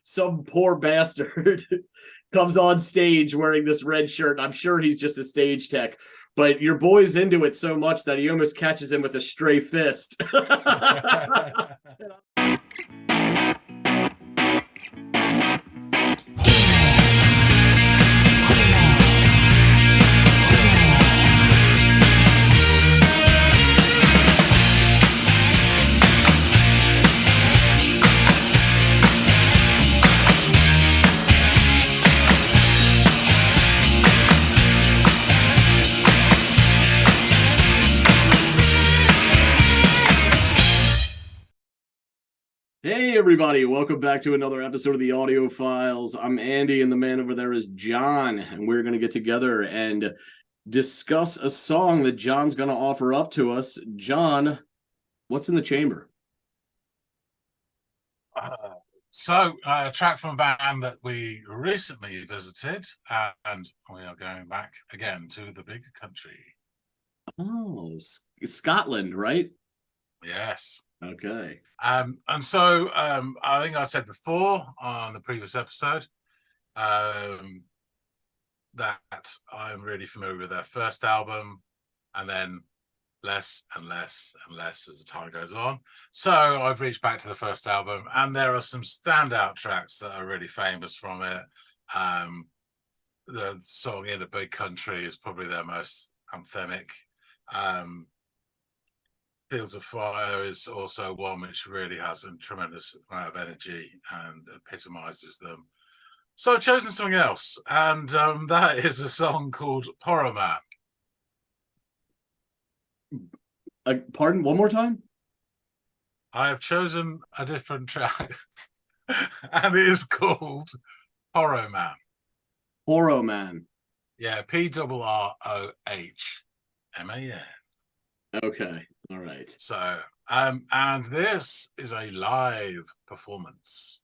some poor bastard comes on stage wearing this red shirt. I'm sure he's just a stage tech, but your boy's into it so much that he almost catches him with a stray fist. Hey everybody, welcome back to another episode of the Audiophiles. I'm Andy and the man over there is John, and we're going to get together and discuss a song that John's going to offer up to us. John, what's in the chamber? A track from a band that we recently visited, and we are going back again to the big country. Oh, Scotland, right? Yes. Okay. I think I said before on the previous episode that I'm really familiar with their first album, and then less and less and less as the time goes on. So I've reached back to the first album, and there are some standout tracks that are really famous from it. The song "In a Big Country" is probably their most anthemic. Fields of Fire is also one which really has a tremendous amount of energy and epitomizes them. So I've chosen something else, and that is a song called Porrohman. Pardon, one more time? I have chosen a different track, and it is called Porrohman. Porrohman. Yeah, Porrohman. Okay, all right. So, and this is a live performance.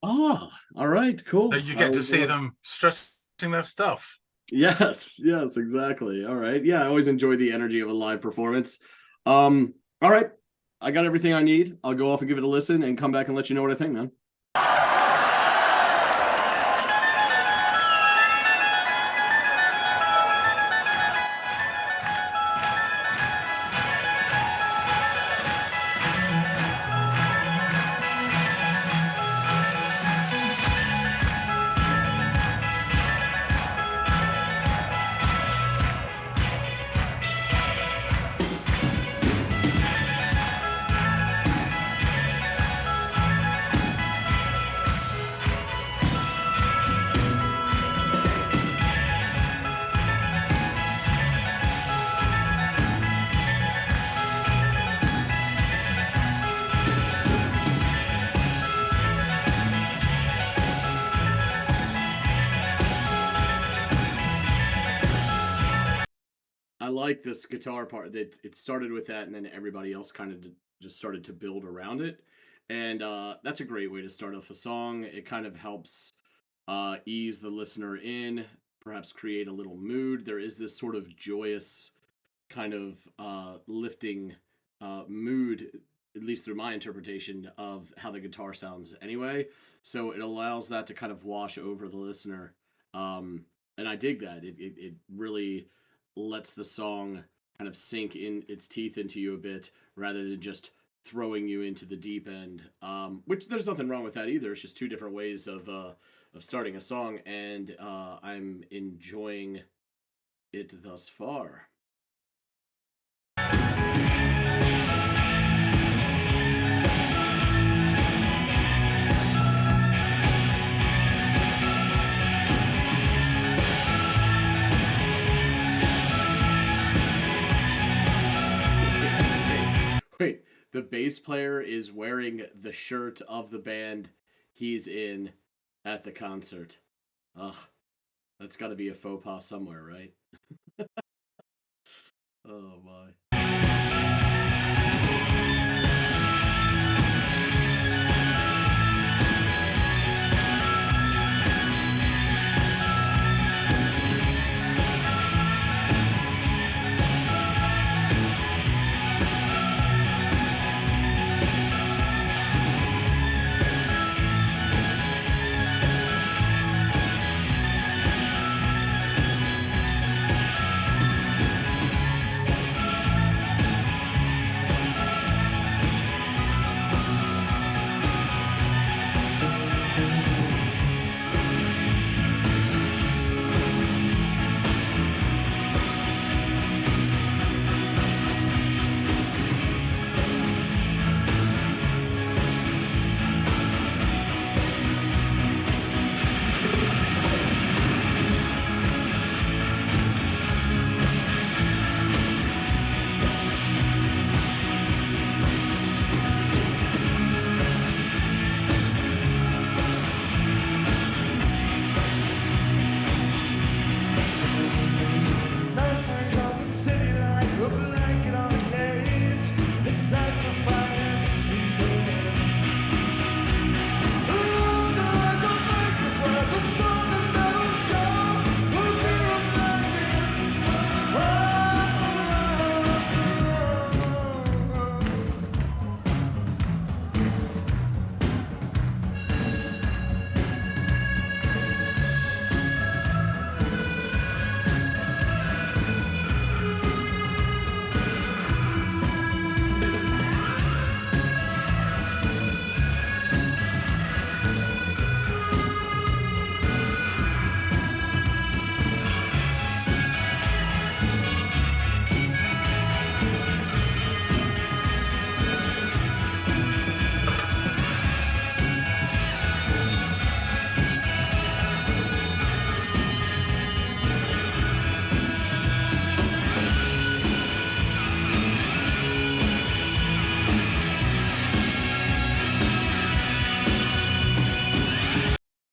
Oh, all right, cool. So you get to see them stressing their stuff. Yes, exactly. All right. Yeah, I always enjoy the energy of a live performance. All right. I got everything I need. I'll go off and give it a listen and come back and let you know what I think, man. I like this guitar part that it started with that, and then everybody else kind of just started to build around it. And that's a great way to start off a song. It kind of helps ease the listener in, perhaps create a little mood. There is this sort of joyous kind of lifting mood, at least through my interpretation of how the guitar sounds anyway. So it allows that to kind of wash over the listener. And I dig that. It really lets the song kind of sink in its teeth into you a bit rather than just throwing you into the deep end. Which there's nothing wrong with that either. It's just two different ways of starting a song, and I'm enjoying it thus far. Wait, the bass player is wearing the shirt of the band he's in at the concert. Ugh, that's got to be a faux pas somewhere, right? Oh my.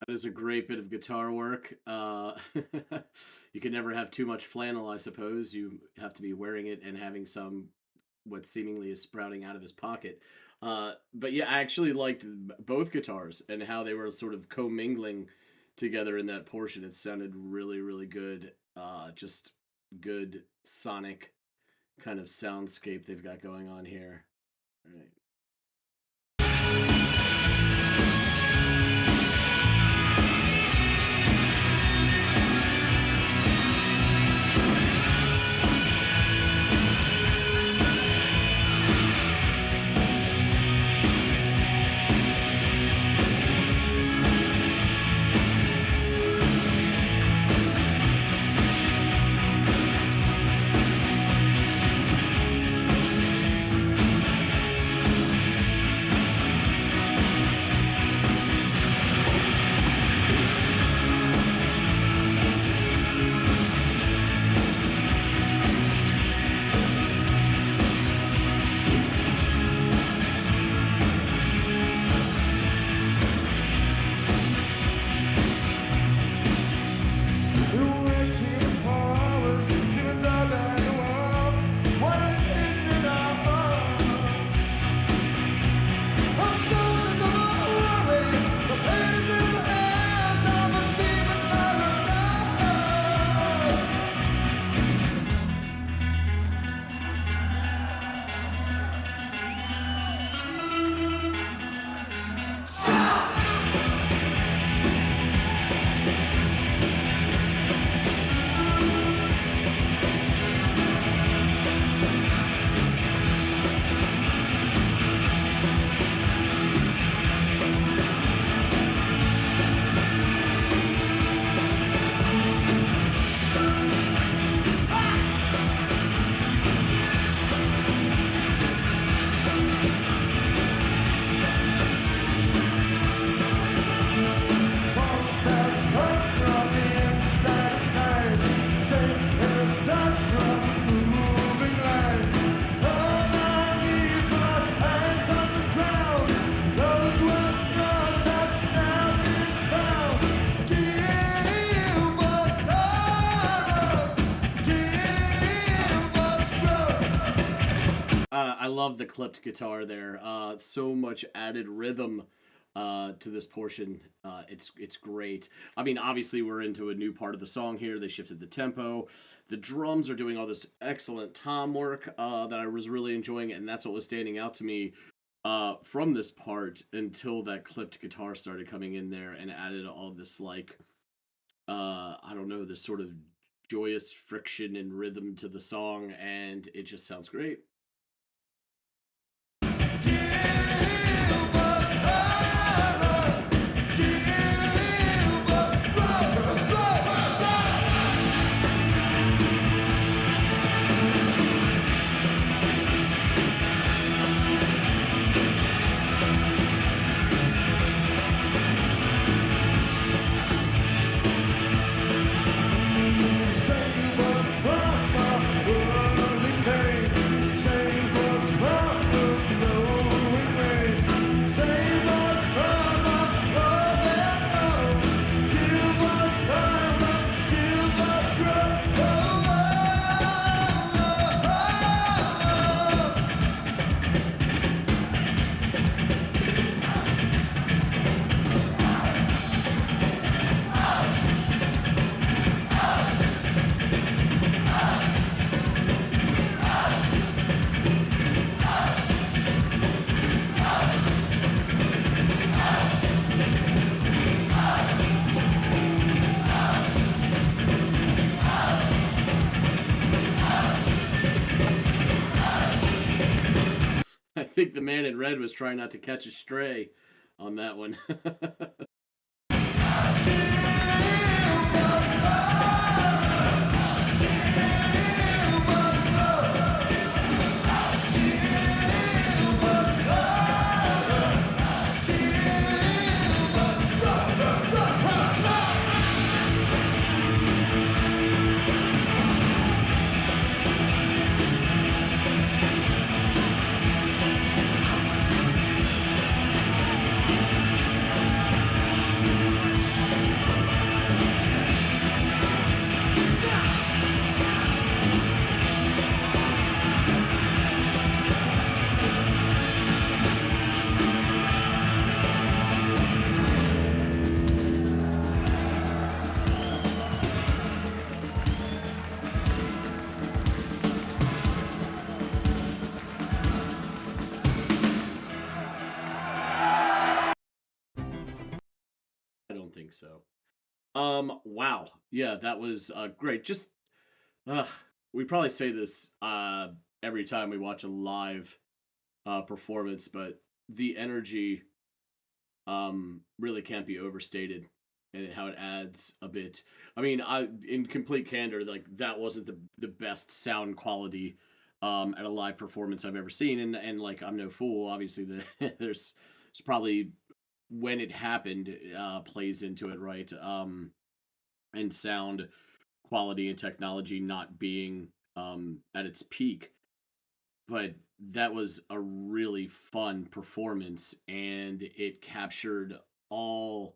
That is a great bit of guitar work. You can never have too much flannel, I suppose. You have to be wearing it and having some what seemingly is sprouting out of his pocket. But yeah, I actually liked both guitars and how they were sort of commingling together in that portion. It sounded really, really good. Just good sonic kind of soundscape they've got going on here. All right. I love the clipped guitar there. So much added rhythm to this portion. It's great. I mean, obviously we're into a new part of the song here. They shifted the tempo. The drums are doing all this excellent tom work that I was really enjoying, and that's what was standing out to me from this part until that clipped guitar started coming in there and added all this like I don't know, this sort of joyous friction and rhythm to the song, and it just sounds great. I think the man in red was trying not to catch a stray on that one. I don't think so. Wow. Yeah, that was great. Just uh we probably say this every time we watch a live performance, but the energy really can't be overstated, and how it adds a bit. I mean, I in complete candor, like that wasn't the best sound quality at a live performance I've ever seen, and like I'm no fool. Obviously, there's probably when it happened plays into it, right? And sound quality and technology not being at its peak, but that was a really fun performance, and it captured all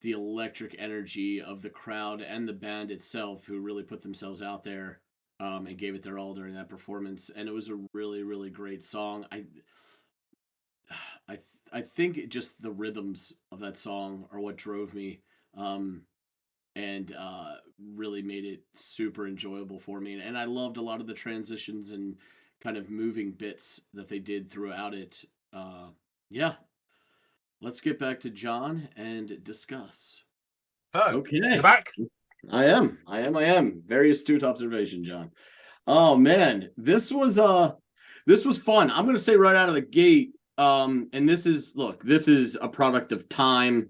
the electric energy of the crowd and the band itself, who really put themselves out there and gave it their all during that performance. And it was a really, really great song. I, I think just the rhythms of that song are what drove me, um, and really made it super enjoyable for me. And I loved a lot of the transitions and kind of moving bits that they did throughout it. Yeah, let's get back to John and discuss. So you're Okay. back. I am. Very astute observation, John. Oh man, this was fun. I'm gonna say right out of the gate, and this is a product of time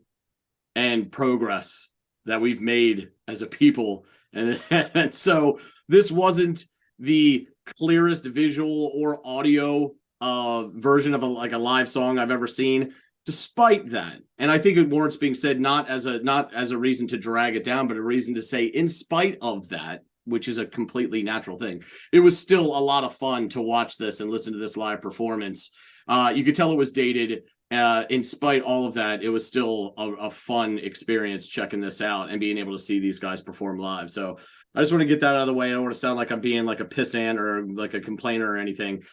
and progress that we've made as a people. And, and so this wasn't the clearest visual or audio version of a live song I've ever seen. Despite that, and I think it warrants being said, not as a reason to drag it down, but a reason to say, in spite of that, which is a completely natural thing, it was still a lot of fun to watch this and listen to this live performance. You could tell it was dated. In spite all of that, it was still a fun experience checking this out and being able to see these guys perform live. So I just want to get that out of the way. I don't want to sound like I'm being like a pissant or like a complainer or anything.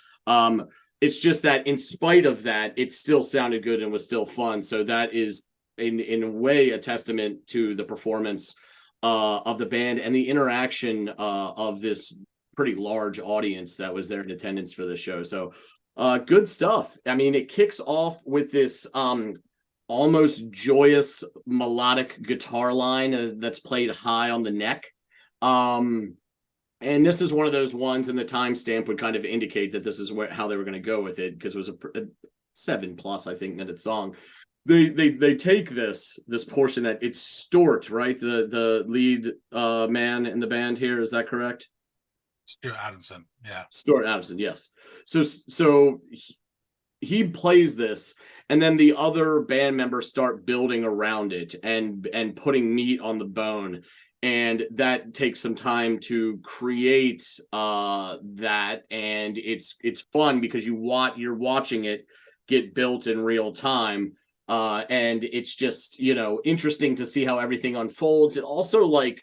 It's just that in spite of that, it still sounded good and was still fun. So that is in a way a testament to the performance of the band and the interaction of this pretty large audience that was there in attendance for the show. So good stuff. I mean, it kicks off with this almost joyous melodic guitar line that's played high on the neck. Um, and this is one of those ones, and the timestamp would kind of indicate that this is how they were going to go with it, because it was a 7+ I think minute song. They take this portion that it's Stort, right? The lead man in the band here, is that correct? Stuart Adamson. Yeah. Stuart Adamson, yes. So he plays this, and then the other band members start building around it and putting meat on the bone, and that takes some time to create that, and it's fun because you're watching it get built in real time. And it's just, interesting to see how everything unfolds. It also like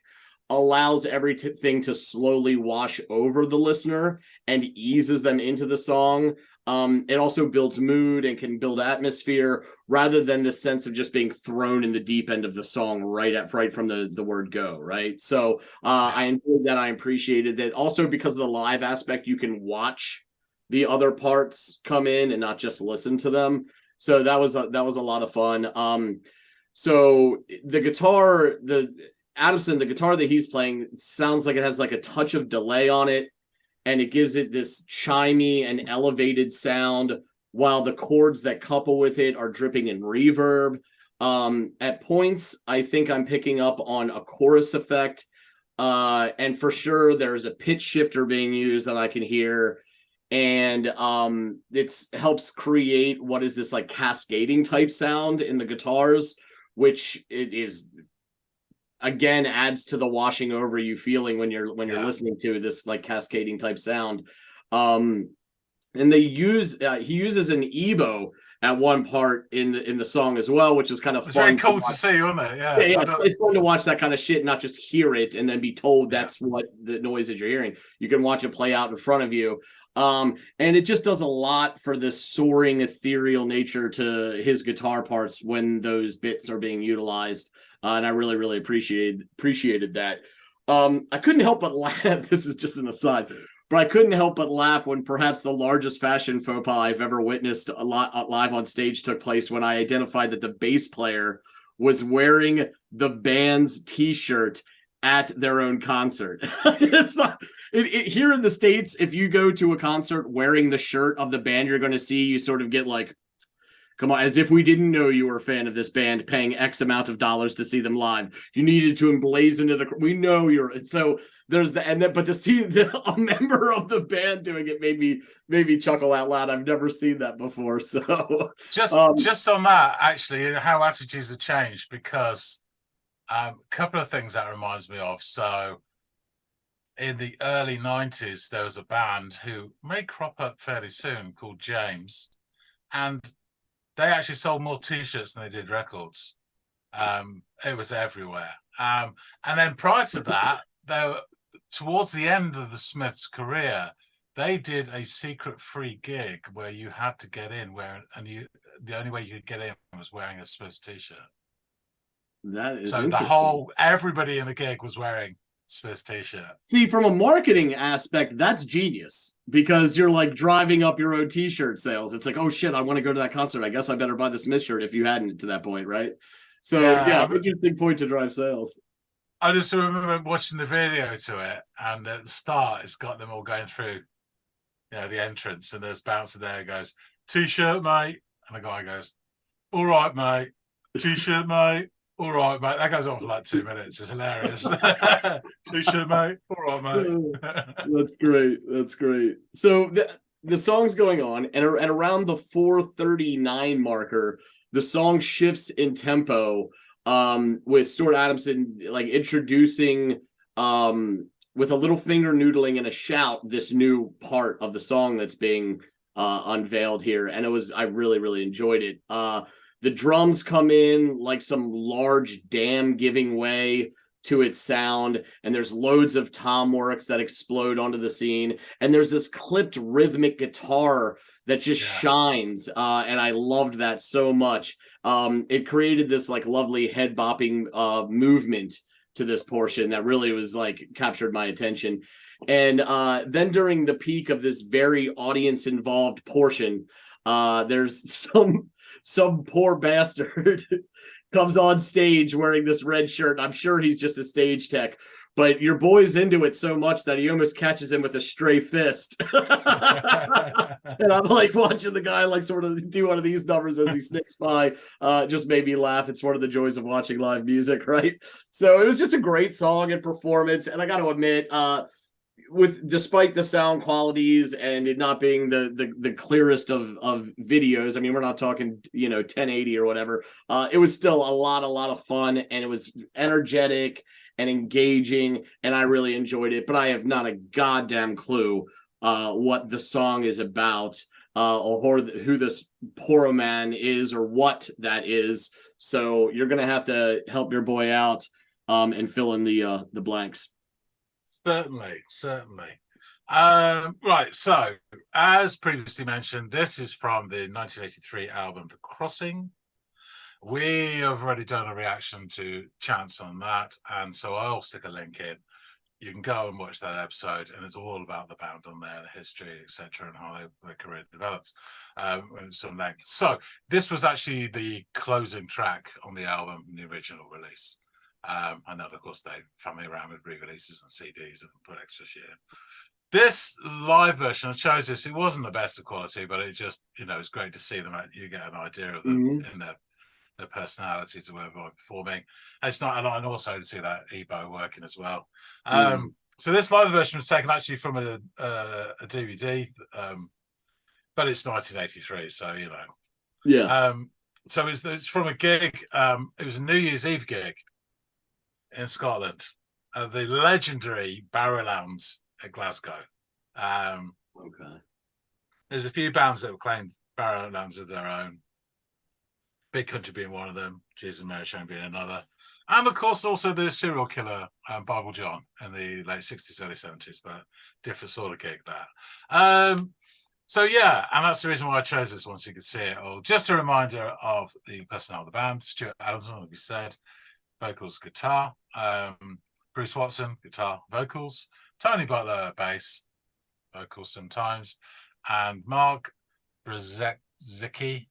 allows everything to slowly wash over the listener and eases them into the song. It also builds mood and can build atmosphere, rather than the sense of just being thrown in the deep end of the song right from the word go, right? So I enjoyed that. I appreciated that. Also, because of the live aspect, you can watch the other parts come in and not just listen to them. So that was a lot of fun. So the guitar, the guitar that he's playing sounds like it has like a touch of delay on it, and it gives it this chimey and elevated sound, while the chords that couple with it are dripping in reverb. At points, I think I'm picking up on a chorus effect, and for sure there's a pitch shifter being used that I can hear, and it helps create what is this like cascading type sound in the guitars, which it is again adds to the washing over you feeling when you're listening to this like cascading type sound. And he uses an ebo at one part in the song as well, which is kind of It's fun very cool to see, wasn't it? yeah, it's fun to watch that kind of shit, not just hear it and then be told that's what the noise that you're hearing. You can watch it play out in front of you. And it just does a lot for this soaring, ethereal nature to his guitar parts when those bits are being utilized. And I really, really appreciated that. I couldn't help but laugh. This is just an aside, but I couldn't help but laugh when perhaps the largest fashion faux pas I've ever witnessed live on stage took place, when I identified that the bass player was wearing the band's T-shirt at their own concert. It's not here in the States. If you go to a concert wearing the shirt of the band you're going to see, you sort of get like, come on, as if we didn't know you were a fan of this band, paying X amount of dollars to see them live. You needed to emblazon it. We know you're so. There's the and then, but to see a member of the band doing it made me chuckle out loud. I've never seen that before. So just on that, actually, how attitudes have changed, because a couple of things that reminds me of. So in the early 90s, there was a band who may crop up fairly soon called James, and they actually sold more T-shirts than they did records. It was everywhere. And then prior to that, they were, towards the end of the Smiths' career, they did a secret free gig where you had to get in the only way you could get in was wearing a Smiths T-shirt. that is So everybody in the gig was wearing Smiths T-shirt. See, from a marketing aspect, that's genius, because you're like driving up your own T-shirt sales. It's like, oh shit, I want to go to that concert. I guess I better buy the Smith shirt if you hadn't to that point, right? So yeah, interesting point to drive sales. I just remember watching the video to it, and at the start, it's got them all going through, the entrance, and there's Bouncer there, goes, T-shirt, mate. And the guy goes, all right, mate. T-shirt, mate. All right, mate. That goes on for like 2 minutes. It's hilarious. T-shirt, mate. All right, mate. That's great. That's great. So the song's going on, and around the 4:39 marker, the song shifts in tempo, with Stuart Adamson like introducing, with a little finger noodling and a shout, this new part of the song that's being unveiled here, and I really enjoyed it. The drums come in like some large dam giving way to its sound, and there's loads of tom works that explode onto the scene, and there's this clipped rhythmic guitar that just shines, and I loved that so much. It created this like lovely head bopping movement to this portion that really was like captured my attention. And then during the peak of this very audience involved portion, there's some poor bastard comes on stage wearing this red shirt. I'm sure he's just a stage tech, but your boy's into it so much that he almost catches him with a stray fist. And I'm like watching the guy like sort of do one of these numbers as he sneaks by. Just made me laugh. It's one of the joys of watching live music, right? So it was just a great song and performance. And I got to admit, despite the sound qualities and it not being the clearest of videos, I mean, we're not talking 1080 or whatever, it was still a lot of fun, and it was energetic and engaging, and I really enjoyed it. But I have not a goddamn clue what the song is about, or who this Porrohman is, or what that is. So you're gonna have to help your boy out, and fill in the blanks. Certainly. Right, so as previously mentioned, this is from the 1983 album The Crossing. We have already done a reaction to Chance on that, and so I'll stick a link in. You can go and watch that episode, and it's all about the band on there, the history, etc., and how their career developed, in some length. So this was actually the closing track on the album in the original release. And then, of course, they family around with re-releases and CDs and put extra shit in. This live version, I chose this. It wasn't the best of quality, but it just, it's great to see them. You get an idea of them in their personalities or whatever performing. And it's not, and also to see that Ebo working as well. So this live version was taken actually from a DVD, but it's 1983, so Yeah. So it's from a gig. It was a New Year's Eve gig in Scotland, the legendary Barrowlands at Glasgow. Okay. There's a few bands that have claimed Barrowlands of their own. Big Country being one of them, Jesus and Mary Chain being another. And of course, also the serial killer, Bible John, in the late 60s, early 70s, but different sort of gig that. So yeah, and that's the reason why I chose this one, so you could see it all. Just a reminder of the personnel of the band: Stuart Adamson, like we said, vocals, guitar, Bruce Watson, guitar, vocals, Tony Butler, bass, vocals sometimes, and Mark Brzezicki,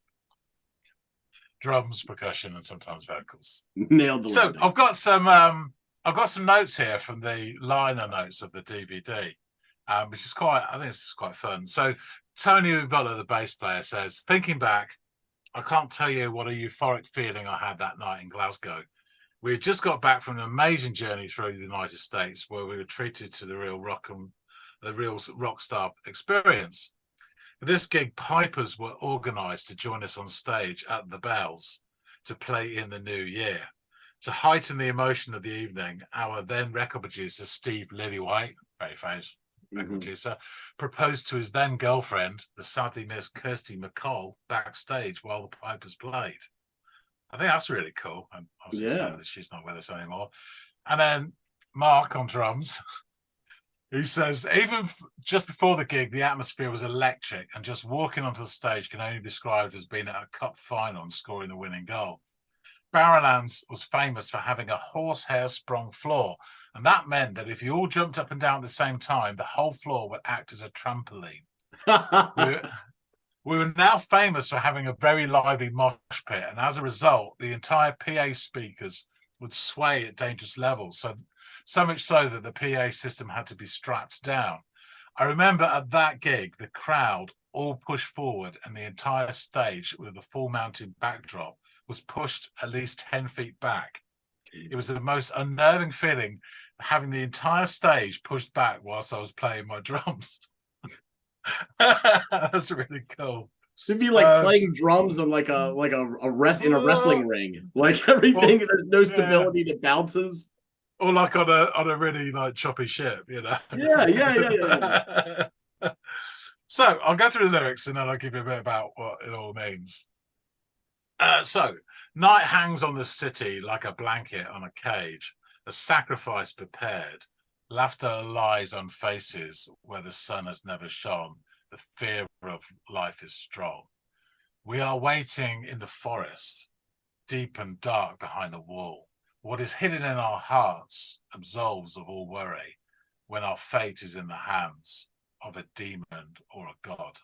drums, percussion, and sometimes vocals. Nailed the So landing. I've got some notes here from the liner notes of the DVD, which is quite, I think this is quite fun. So Tony Butler, the bass player, says, thinking back, I can't tell you what a euphoric feeling I had that night in Glasgow. We had just got back from an amazing journey through the United States where we were treated to the real rock star experience. For this gig, pipers were organised to join us on stage at the Bells to play in the new year. To heighten the emotion of the evening, our then record producer, Steve Lillywhite, very famous record producer, proposed to his then girlfriend, the sadly missed Kirsty McCall, backstage while the pipers played. I think that's really cool. I'm obviously sad that she's not with us anymore. And then Mark on drums, he says, even just before the gig, the atmosphere was electric, and just walking onto the stage can only be described as being at a cup final and scoring the winning goal. Barrowlands was famous for having a horsehair sprung floor, and that meant that if you all jumped up and down at the same time, the whole floor would act as a trampoline. We were now famous for having a very lively mosh pit, and as a result, the entire PA speakers would sway at dangerous levels, so much so that the PA system had to be strapped down. I remember at that gig, the crowd all pushed forward, and the entire stage with a full mounted backdrop was pushed at least 10 feet back. It was the most unnerving feeling, having the entire stage pushed back whilst I was playing my drums. That's really cool. Should be like playing drums on like a in a wrestling ring. Like everything, there's no stability that bounces. Or like on a really like choppy ship, you know. Yeah. So I'll go through the lyrics and then I'll give you a bit about what it all means. So night hangs on the city like a blanket on a cage, a sacrifice prepared. Laughter lies on faces where the sun has never shone. The fear of life is strong. We are waiting in the forest, deep and dark behind the wall. What is hidden in our hearts absolves of all worry when our fate is in the hands of a demon or a god.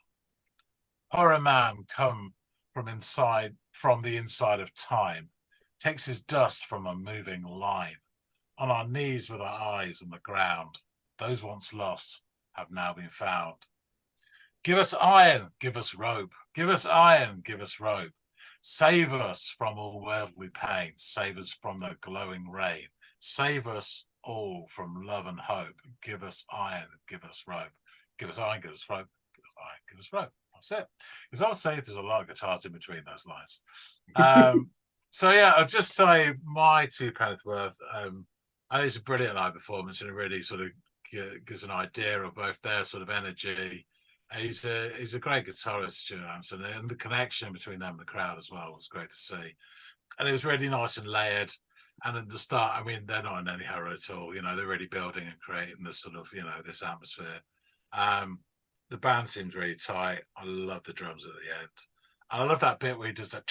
Porrohman come from the inside of time, takes his dust from a moving line. On our knees with our eyes on the ground, those once lost have now been found. Give us iron, give us rope. Give us iron, give us rope. Save us from all worldly pain. Save us from the glowing rain. Save us all from love and hope. Give us iron, give us rope. Give us iron, give us rope. Give us iron, give us rope. That's it. Because I'll say there's a lot of guitars in between those lines. So yeah, I'll just say my 2 pence worth. I think it's a brilliant live performance, and it really sort of gives an idea of both their sort of energy. He's a great guitarist, Stuart Anderson, and the connection between them and the crowd as well was great to see. And it was really nice and layered. And at the start, I mean, they're not in any hurry at all. You know, they're really building and creating this sort of, you know, this atmosphere. The band seems really tight. I love the drums at the end. And I love that bit where he does that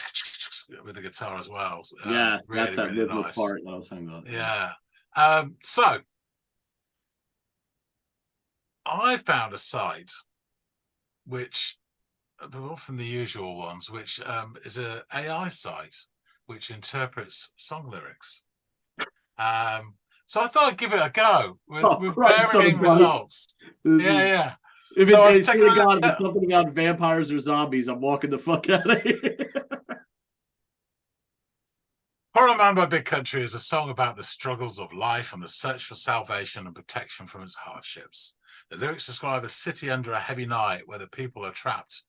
with the guitar as well. Yeah, really, that's that really rhythmic nice part that I was talking about. Yeah. So I found a site which, often the usual ones, which is an AI site which interprets song lyrics. So I thought I'd give it a go with varying results. Yeah. If so it's something about vampires or zombies, I'm walking the fuck out of here. Porrohman by Big Country is a song about the struggles of life and the search for salvation and protection from its hardships. The lyrics describe a city under a heavy night where the people are trapped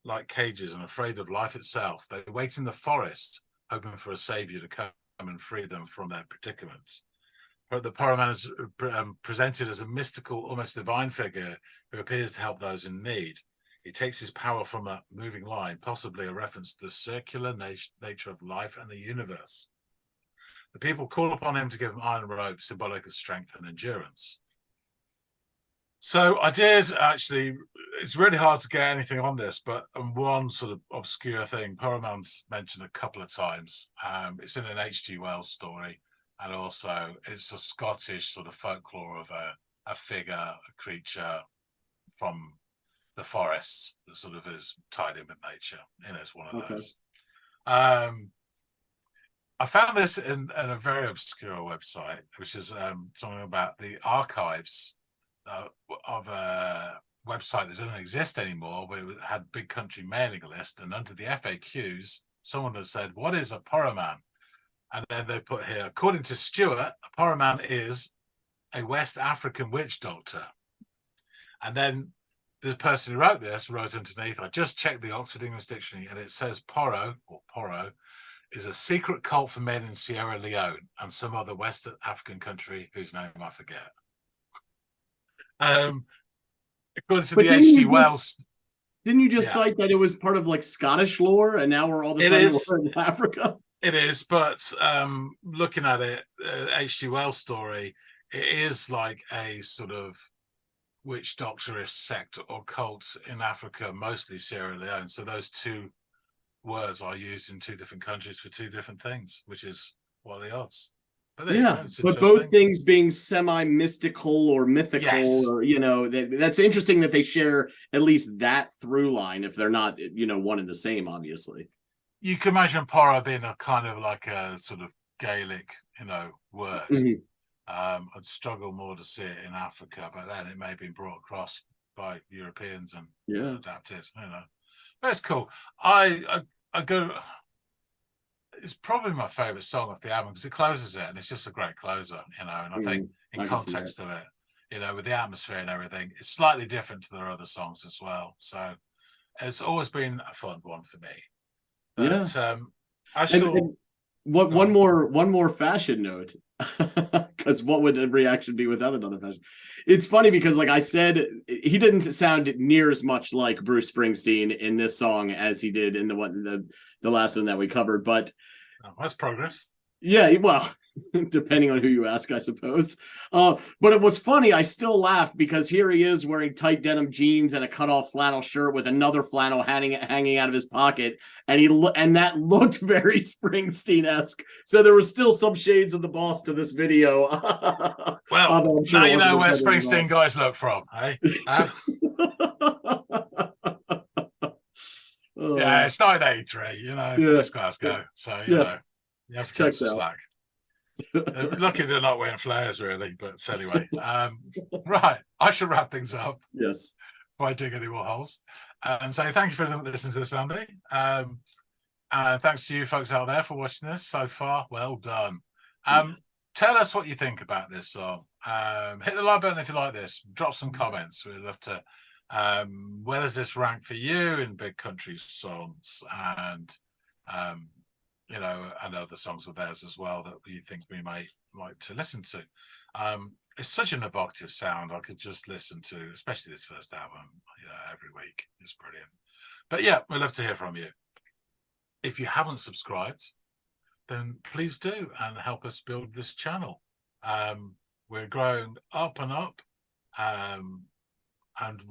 like cages and afraid of life itself. They wait in the forest, hoping for a savior to come and free them from their predicament. But the Porrohman is presented as a mystical, almost divine figure who appears to help those in need. He takes his power from a moving line, possibly a reference to the circular nature of life and the universe. The people call upon him to give them iron rope, symbolic of strength and endurance. So I did actually, it's really hard to get anything on this, but one sort of obscure thing, Porrohman's mentioned a couple of times. It's in an H.G. Wells story, and also it's a Scottish sort of folklore of a figure, a creature from the forest that sort of is tied in with nature. You know, it's one of those. Um, I found this in a very obscure website, which is something about the archives of a website that doesn't exist anymore, where it had Big Country mailing list, and under the FAQs, someone has said, "What is a Porrohman?" And then they put here, according to Stewart, a Porrohman is a West African witch doctor. And then the person who wrote this wrote underneath, I just checked the Oxford English Dictionary, and it says Porro, or Porro, is a secret cult for men in Sierra Leone and some other West African country whose name I forget. Um, according to But the H.G. Wells, didn't you just yeah, cite that it was part of like Scottish lore, and now we're all of a it sudden is. we're in Africa? It is, but looking at it, H.G. Wells' story, it is like a sort of witch doctorish sect or cult in Africa, mostly Sierra Leone. So those two words are used in two different countries for two different things, which is what are the odds? But there you go. Yeah, It's but both interesting. things being semi-mystical or mythical, Yes, or that's interesting that they share at least that through line if they're not one and the same, obviously. you can imagine Porro being a kind of like a sort of Gaelic, word. Mhm. I'd struggle more to see it in Africa, but then it may have been brought across by Europeans and Yeah. adapted. But it's cool. I go. It's probably my favorite song off the album because it closes it, and it's just a great closer. And I think in I can see that. context of it, with the atmosphere and everything, it's slightly different to their other songs as well. So it's always been a fun one for me. Yeah. But I shall And what go on. one more fashion note, because what would the reaction be without another fashion? It's funny because, like I said, he didn't sound near as much like Bruce Springsteen in this song as he did in the last one that we covered. But Oh, that's progress. yeah, well, depending on who you ask, I suppose. But it was funny. I still laughed because here he is wearing tight denim jeans and a cut-off flannel shirt with another flannel hanging out of his pocket, and that looked very Springsteen-esque. So there was still some shades of the boss to this video. Well, Although I'm sure now it you wasn't know where intended at Springsteen all. guys look from, eh? Uh, yeah, uh, it's 1983. yeah, It's Glasgow, so yeah, you have to cut checks some out. slack. Lucky they're not wearing flares, really. But anyway, right, I should wrap things up Yes. before I dig any more holes. And say thank you for listening to this, Andy. And thanks to you folks out there for watching this so far. Well done. Yeah. Tell us what you think about this song. Hit the like button if you like this. Drop some comments. We'd love to. Where does this rank for you in Big Country songs? And and other songs of theirs as well that you think we might like to listen to. It's such an evocative sound. I could just listen to, especially this first album, every week. It's brilliant. But yeah, we'd love to hear from you. If you haven't subscribed, then please do and help us build this channel. We're growing up and up, and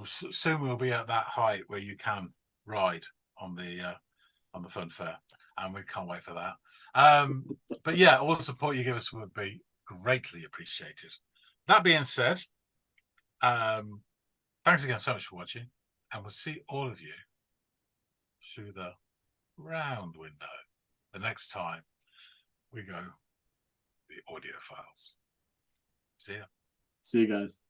soon we'll be at that height where you can ride on the fun fair, and we can't wait for that. But yeah, all the support you give us would be greatly appreciated. That being said, thanks again so much for watching, and we'll see all of you through the round window the next time we go the Audiophiles. See ya. See you guys.